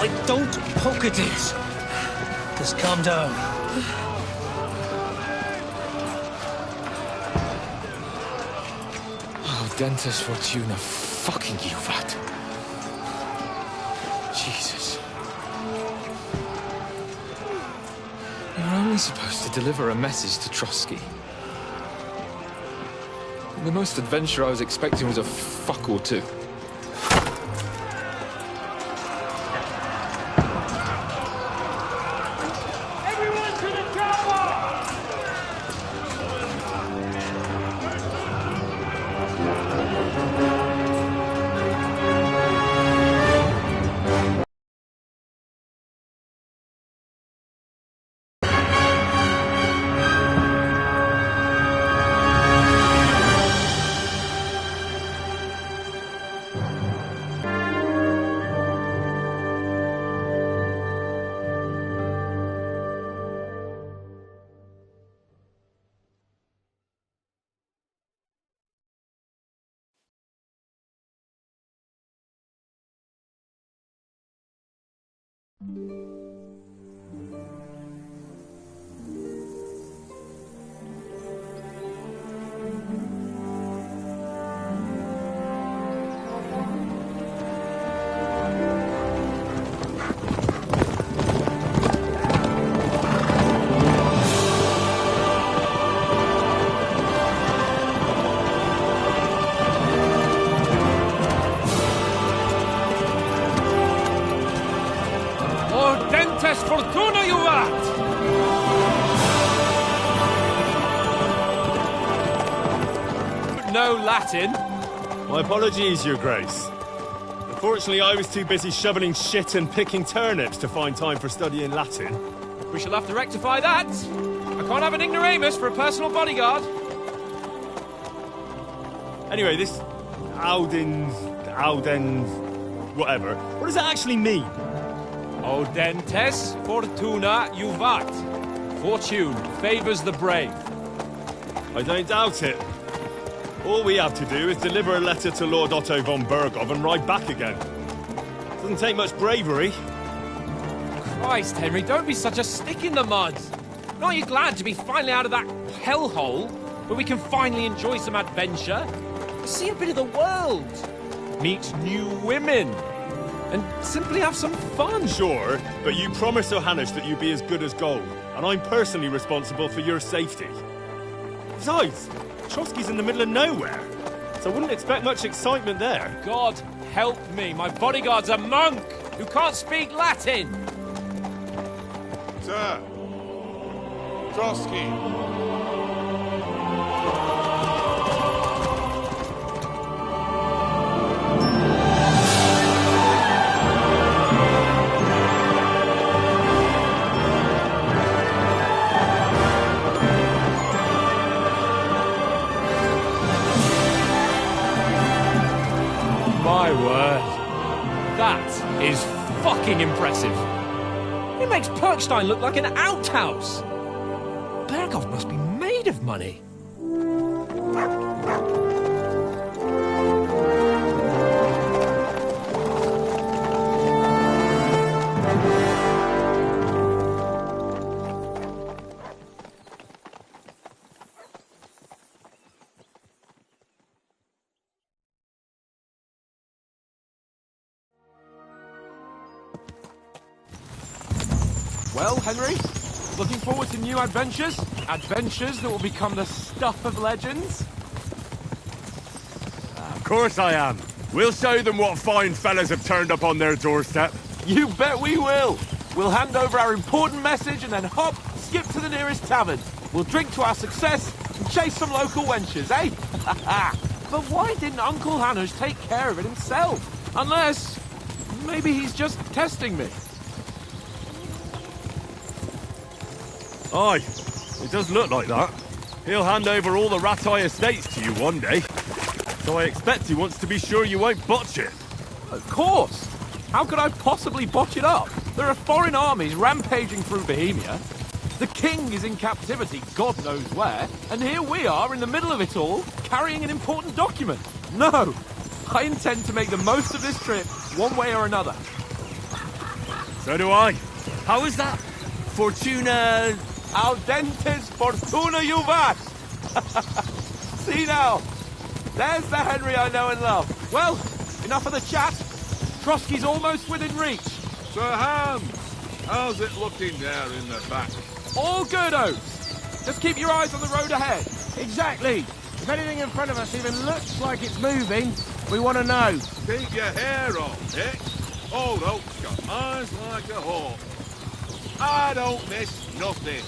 I don't poke at it. Just calm down. Oh, Dentes Fortuna, fucking you, Vat. Jesus. You're only supposed to deliver a message to Trotsky. The most adventure I was expecting was a fuck or two. Fortuna, you vat! No Latin. My apologies, Your Grace. Unfortunately, I was too busy shoveling shit and picking turnips to find time for studying Latin. We shall have to rectify that. I can't have an ignoramus for a personal bodyguard. Anyway, this Audens, whatever. What does that actually mean? Audentes Fortuna Juvat. Fortune favours the brave. I don't doubt it. All we have to do is deliver a letter to Lord Otto von Bergov and ride back again. Doesn't take much bravery. Christ, Henry, don't be such a stick in the mud. Aren't you glad to be finally out of that hellhole where we can finally enjoy some adventure? See a bit of the world. Meet new women. And simply have some fun. Sure, but you promised Johannes that you'd be as good as gold, and I'm personally responsible for your safety. Besides, Trotsky's in the middle of nowhere, so I wouldn't expect much excitement there. God help me, my bodyguard's a monk who can't speak Latin. Sir, Trotsky. My word. That is fucking impressive. It makes Perkstein look like an outhouse. Bergov must be made of money. Well, Henry, looking forward to new adventures? Adventures that will become the stuff of legends? Of course I am. We'll show them what fine fellas have turned up on their doorstep. You bet we will! We'll hand over our important message and then hop, skip to the nearest tavern. We'll drink to our success and chase some local wenches, eh? But why didn't Uncle Hannes take care of it himself? Unless, maybe he's just testing me. Aye, it does look like that. He'll hand over all the Ratai estates to you one day. So I expect he wants to be sure you won't botch it. Of course! How could I possibly botch it up? There are foreign armies rampaging through Bohemia. The king is in captivity, God knows where, and here we are in the middle of it all, carrying an important document. No! I intend to make the most of this trip, one way or another. So do I. How is that? Fortuna audentes fortuna juvat. See now, there's the Henry I know and love. Well, enough of the chat. Trotsky's almost within reach. Sir Hans, how's it looking there in the back? All good, Oates. Just keep your eyes on the road ahead. Exactly. If anything in front of us even looks like it's moving, we want to know. Keep your hair on, Dick. Old Oak's got eyes like a hawk. I don't miss nothing.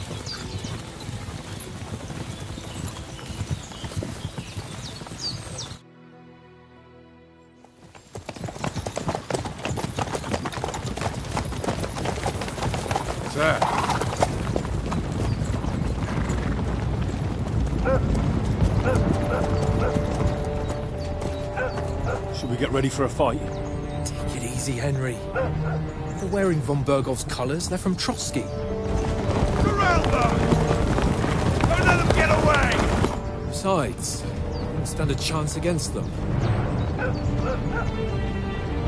Sir. Should we get ready for a fight? Take it easy, Henry. They're wearing von Bergov's colours. They're from Trotsky. Surround them! Don't let them get away! Besides, we won't stand a chance against them.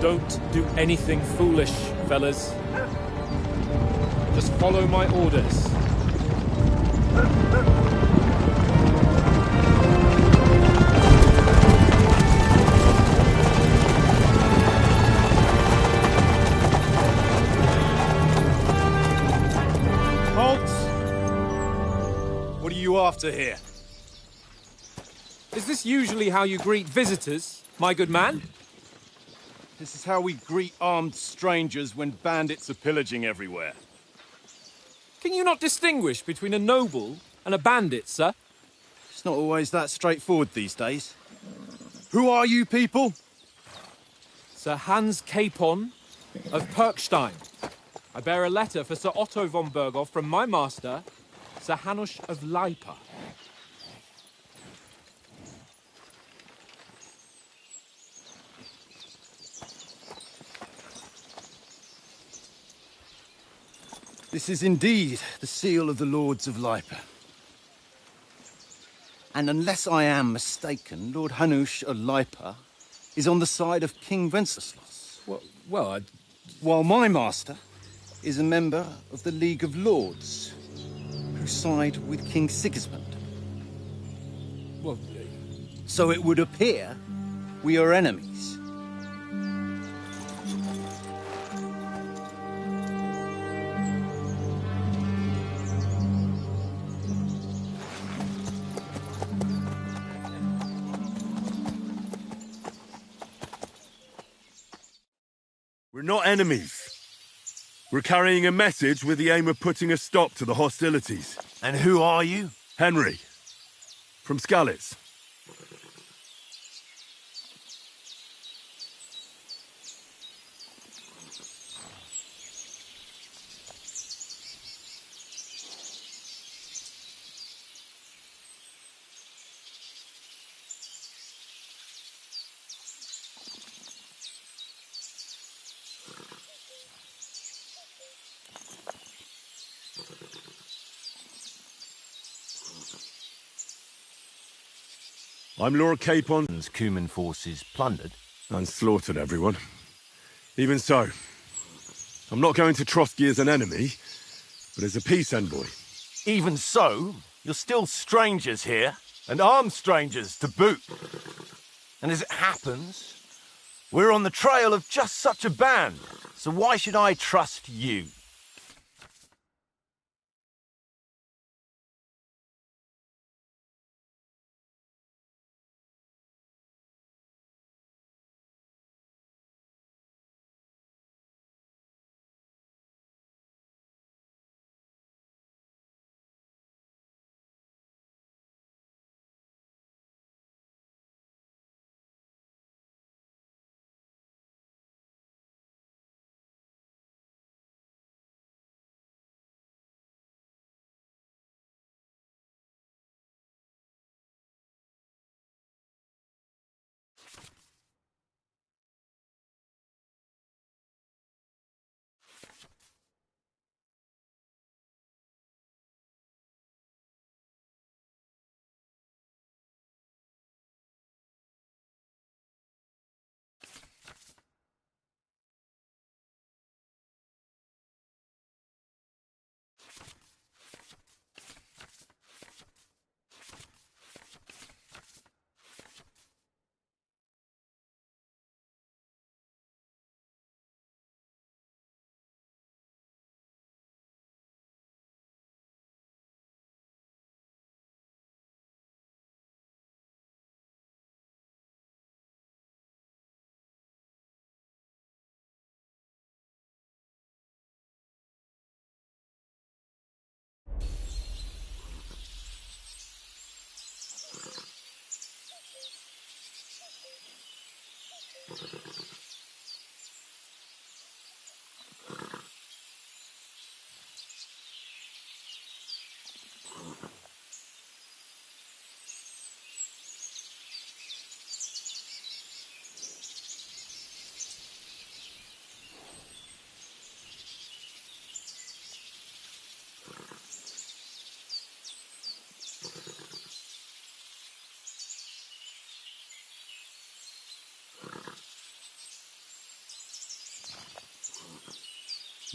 Don't do anything foolish, fellas. Just follow my orders. Halt! What are you after here? Is this usually how you greet visitors, my good man? This is how we greet armed strangers when bandits are pillaging everywhere. Can you not distinguish between a noble and a bandit, sir? It's not always that straightforward these days. Who are you people? Sir Hans Capon of Perkstein. I bear a letter for Sir Otto von Berghoff from my master, Sir Hanush of Lipa. This is indeed the seal of the Lords of Lipa. And unless I am mistaken, Lord Hanush of Lipa is on the side of King Wenceslas. Well, While my master is a member of the League of Lords, who side with King Sigismund. well, So it would appear we are enemies. We're not enemies. We're carrying a message with the aim of putting a stop to the hostilities. And who are you? Henry, from Skalitz. I'm Lord Capon's Cuman forces plundered. and slaughtered everyone. Even so, I'm not going to Trotsky as an enemy, but as a peace envoy. Even so, you're still strangers here, and armed strangers to boot. And as it happens, we're on the trail of just such a band, so why should I trust you?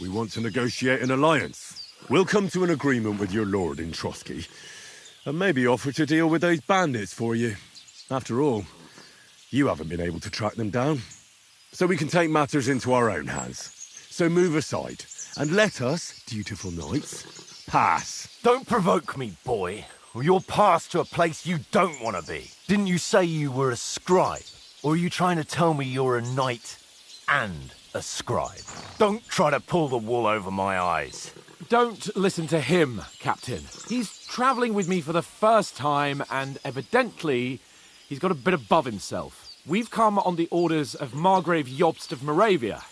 We want to negotiate an alliance. We'll come to an agreement with your lord in Trotsky, and maybe offer to deal with those bandits for you. After all, you haven't been able to track them down. So we can take matters into our own hands. So move aside, and let us, dutiful knights, pass. Don't provoke me, boy, or you'll pass to a place you don't want to be. Didn't you say you were a scribe? Or are you trying to tell me you're a knight and a scribe? Don't try to pull the wool over my eyes. Don't listen to him, Captain. He's travelling with me for the first time, and evidently he's got a bit above himself. We've come on the orders of Margrave Jobst of Moravia,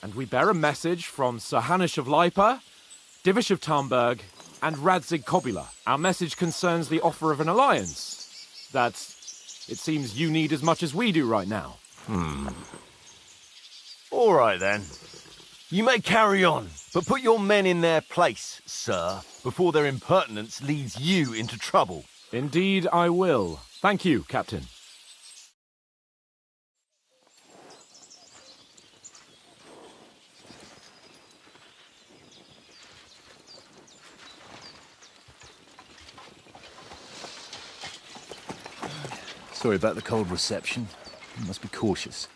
and we bear a message from Sir Hanush of Lipa, Divish of Tarnberg, and Radzig Kobula. Our message concerns the offer of an alliance that it seems you need as much as we do right now. All right, then. You may carry on, but put your men in their place, sir, before their impertinence leads you into trouble. Indeed, I will. Thank you, Captain. Sorry about the cold reception. You must be cautious.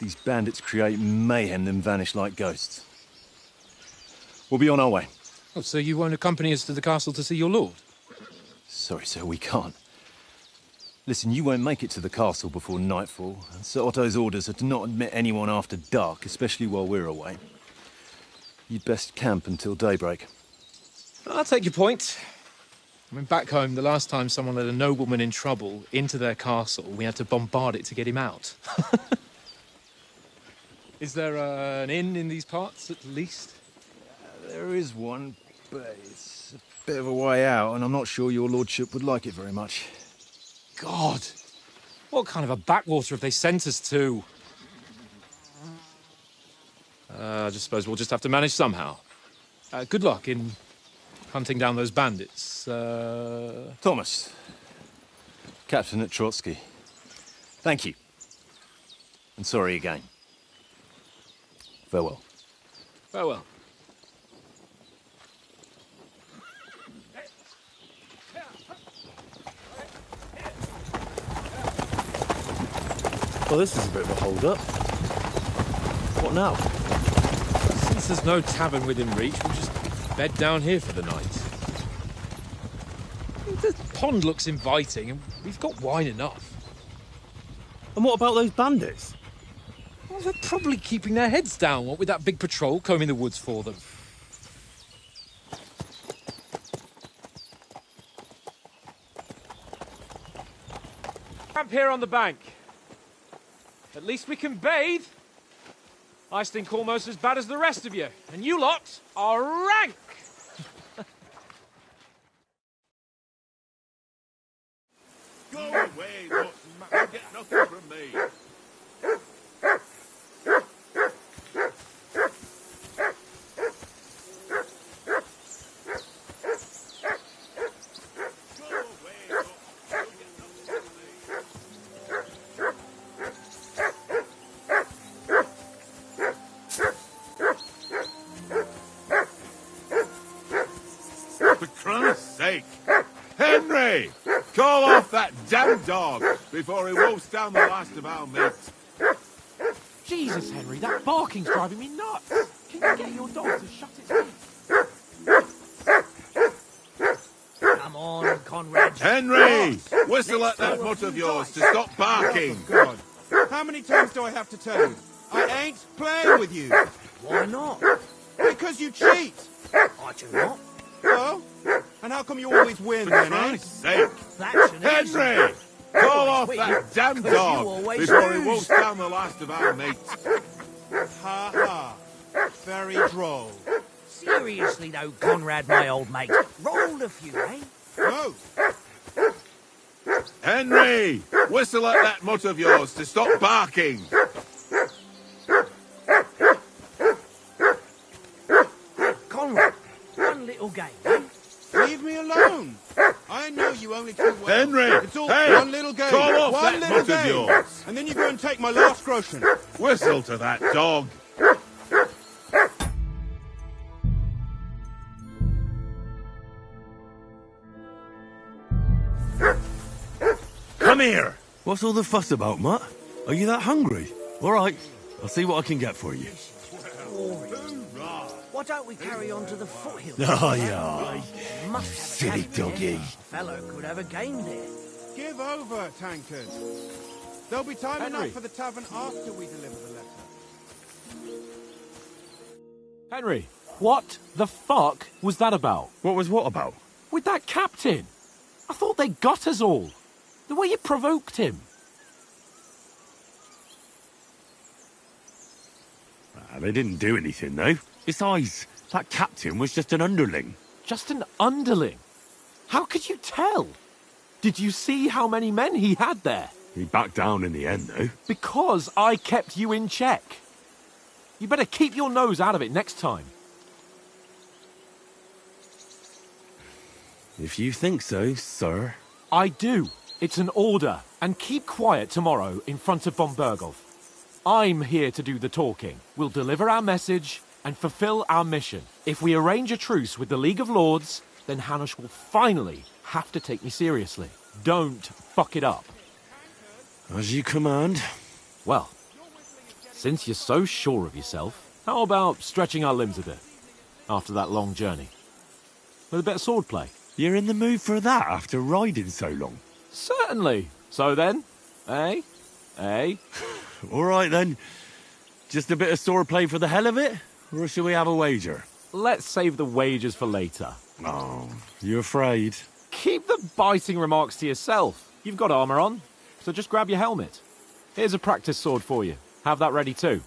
These bandits create mayhem, then vanish like ghosts. We'll be on our way. Oh, so you won't accompany us to the castle to see your lord? Sorry, sir, we can't. Listen, you won't make it to the castle before nightfall, and Sir Otto's orders are to not admit anyone after dark, especially while we're away. You'd best camp until daybreak. I'll take your point. I mean, back home, the last time someone let a nobleman in trouble into their castle, we had to bombard it to get him out. Is there an inn in these parts, at least? There is one, but it's a bit of a way out, and I'm not sure your lordship would like it very much. God! What kind of a backwater have they sent us to? I just suppose we'll just have to manage somehow. Good luck in hunting down those bandits. Thomas, Captain at Trotsky. Thank you. And sorry again. Farewell. Farewell. Well, this is a bit of a hold-up. What now? Since there's no tavern within reach, we'll just bed down here for the night. The pond looks inviting, and we've got wine enough. And what about those bandits? Well, they're probably keeping their heads down, what with that big patrol combing the woods for them. Camp here on the bank. At least we can bathe. I stink almost as bad as the rest of you, and you lot are rank! Go away, look, you get nothing from me. For Christ's sake! Henry! Call off that damn dog before he wolfs down the last of our meat. Jesus, Henry, that barking's driving me nuts. Can you get your dog to shut its mouth? Come on, Conrad. Henry! Whistle at that mutt of yours to stop barking. God, how many times do I have to tell you? I ain't playing with you. Why not? Because you cheat. I do not. Oh? And how come you always win For then, eh? Christ's sake! That's an easy Henry! Call off Wait, that damn 'cause you dog always before he lose. wolfs down the last of our meat. Ha ha. Very droll. Seriously though, Conrad, my old mate. Roll a few, eh? Oh, Henry! Whistle at that mutt of yours to stop barking. Conrad, one little game, eh? leave me alone. I know you only too well. Henry! It's all Hey! one little game. Call off One that little mutt of game. yours. And then you go and take my last groschen. Whistle to that dog. Come here! What's all the fuss about, Mutt? Are you that hungry? All right, I'll see what I can get for you. Why don't we carry on to the foothills? Oh, yeah. Must have a Silly tavern doggy. there. A fellow could have a game there. Give over, tankard. There'll be time Henry. enough for the tavern after we deliver the letter. Henry, what the fuck was that about? What was what about? With that captain? I thought they got us all. The way you provoked him. They didn't do anything, though. Besides, that captain was just an underling. Just an underling? How could you tell? Did you see how many men he had there? He backed down in the end, though. Because I kept you in check. You better keep your nose out of it next time. If you think so, sir. I do. It's an order. And keep quiet tomorrow in front of von Berghoff. I'm here to do the talking. We'll deliver our message and fulfill our mission. If we arrange a truce with the League of Lords, then Hanush will finally have to take me seriously. Don't fuck it up. As you command. Well, since you're so sure of yourself, how about stretching our limbs a bit after that long journey? With a bit of swordplay. You're in the mood for that after riding so long? Certainly. So then, eh? Eh? All right, then. Just a bit of swordplay for the hell of it? Or shall we have a wager? Let's save the wagers for later. Oh, you afraid? Keep the biting remarks to yourself. You've got armor on, so just grab your helmet. Here's a practice sword for you. Have that ready too.